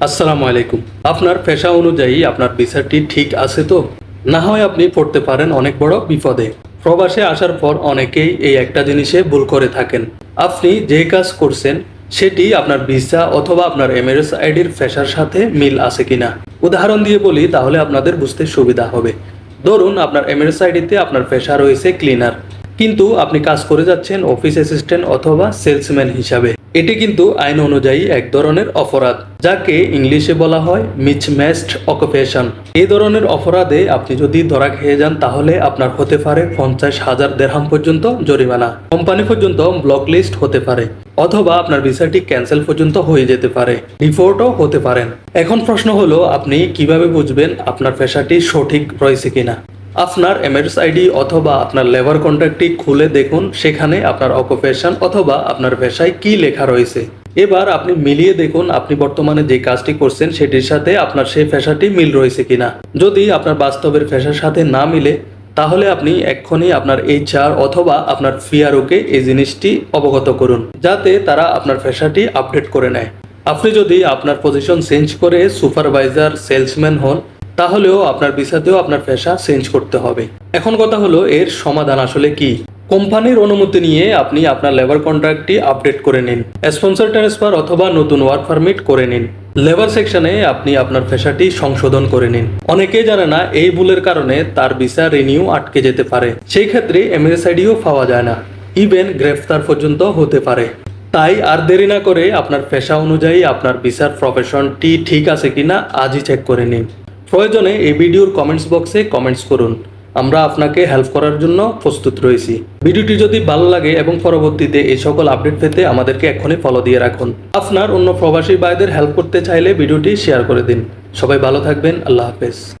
আসসালামু আলাইকুম। আপনার পেশা অনুযায়ী আপনার ভিসাটি ঠিক আছে তো? না হয় আপনি পড়তে পারেন অনেক বড় বিপদে। প্রবাসে আসার পর অনেকেই এই একটা জিনিসে ভুল করে থাকেন। আপনি যে কাজ করছেন সেটি আপনার ভিসা অথবা আপনার এমএরএস আইডির পেশার সাথে মিল আছে কিনা। উদাহরণ দিয়ে বলি তাহলে আপনাদের বুঝতে সুবিধা হবে। ধরুন আপনার এমএরএস আইডিতে আপনার পেশা রয়েছে ক্লিনার, কিন্তু আপনি কাজ করে যাচ্ছেন অফিস অ্যাসিস্ট্যান্ট অথবা সেলসম্যান হিসাবে। এটি কিন্তু আইন অনুযায়ী এক ধরনের অপরাধ, যাকে ইংলিশে বলা হয় মিসম্যাচড অকুপেশন। এই ধরনের অপরাধে আপনি যদি ধরা খেয়ে যান তাহলে আপনার হতে পারে 50,000 দিরহাম পর্যন্ত জরিমানা, কোম্পানি পর্যন্ত ব্লক লিস্ট হতে পারে, অথবা আপনার ভিসাটি ক্যান্সেল পর্যন্ত হয়ে যেতে পারে, রিপোর্টও হতে পারেন। এখন প্রশ্ন হলো আপনি কিভাবে বুঝবেন আপনার পেশাটি সঠিক রয়েছে কিনা। আপনার এমএরএস আইডি অথবা আপনার লেবার কন্ট্রাক্টটি খুলে দেখুন, সেখানে আপনার অকুপেশন অথবা আপনার পেশায় কি লেখা রয়েছে। এবার আপনি মিলিয়ে দেখুন আপনি বর্তমানে যে কাজটি করছেন সেটির সাথে আপনার সেই পেশাটি মিল রয়েছে কিনা। যদি আপনার বাস্তবের পেশার সাথে না মিলে তাহলে আপনি এক্ষুনি আপনার এইচআর অথবা আপনার ফিআরওকে এই জিনিসটি অবগত করুন, যাতে তারা আপনার পেশাটি আপডেট করে নেয়। আপনি যদি আপনার পজিশন চেঞ্জ করে সুপারভাইজার সেলসম্যান হন তাহলেও আপনার ভিসাতেও আপনার পেশা চেঞ্জ করতে হবে। এখন কথা হলো এর সমাধান আসলে কি। কোম্পানির অনুমতি নিয়ে আপনি আপনার লেবার কন্ট্রাক্টটি আপডেট করে নিন, স্পন্সর ট্রান্সফার অথবা নতুন ওয়ার্ক পারমিট করে নিন। লেবার সেকশনে আপনি আপনার পেশাটি সংশোধন করে নিন। অনেকেই জানে না এই ভুলের কারণে তার ভিসা রিনিউ আটকে যেতে পারে, সেই ক্ষেত্রে এমএরএস আইডিও পাওয়া যায় না, ইভেন গ্রেফতার পর্যন্ত হতে পারে। তাই আর দেরি না করে আপনার পেশা অনুযায়ী আপনার ভিসার প্রফেশনটি ঠিক আছে কিনা আজই চেক করে নিন। প্রয়োজনে এই ভিডিওর কমেন্টস বক্সে কমেন্টস করুন, আমরা আপনাকে হেল্প করার জন্য প্রস্তুত রয়েছি। ভিডিওটি যদি ভালো লাগে এবং পরবর্তীতে এই সকল আপডেট পেতে আমাদেরকে এক্ষুনি ফলো দিয়ে রাখুন। আপনার অন্য প্রবাসী ভাইদের হেল্প করতে চাইলে ভিডিওটি শেয়ার করে দিন। সবাই ভালো থাকবেন, আল্লাহ হাফেজ।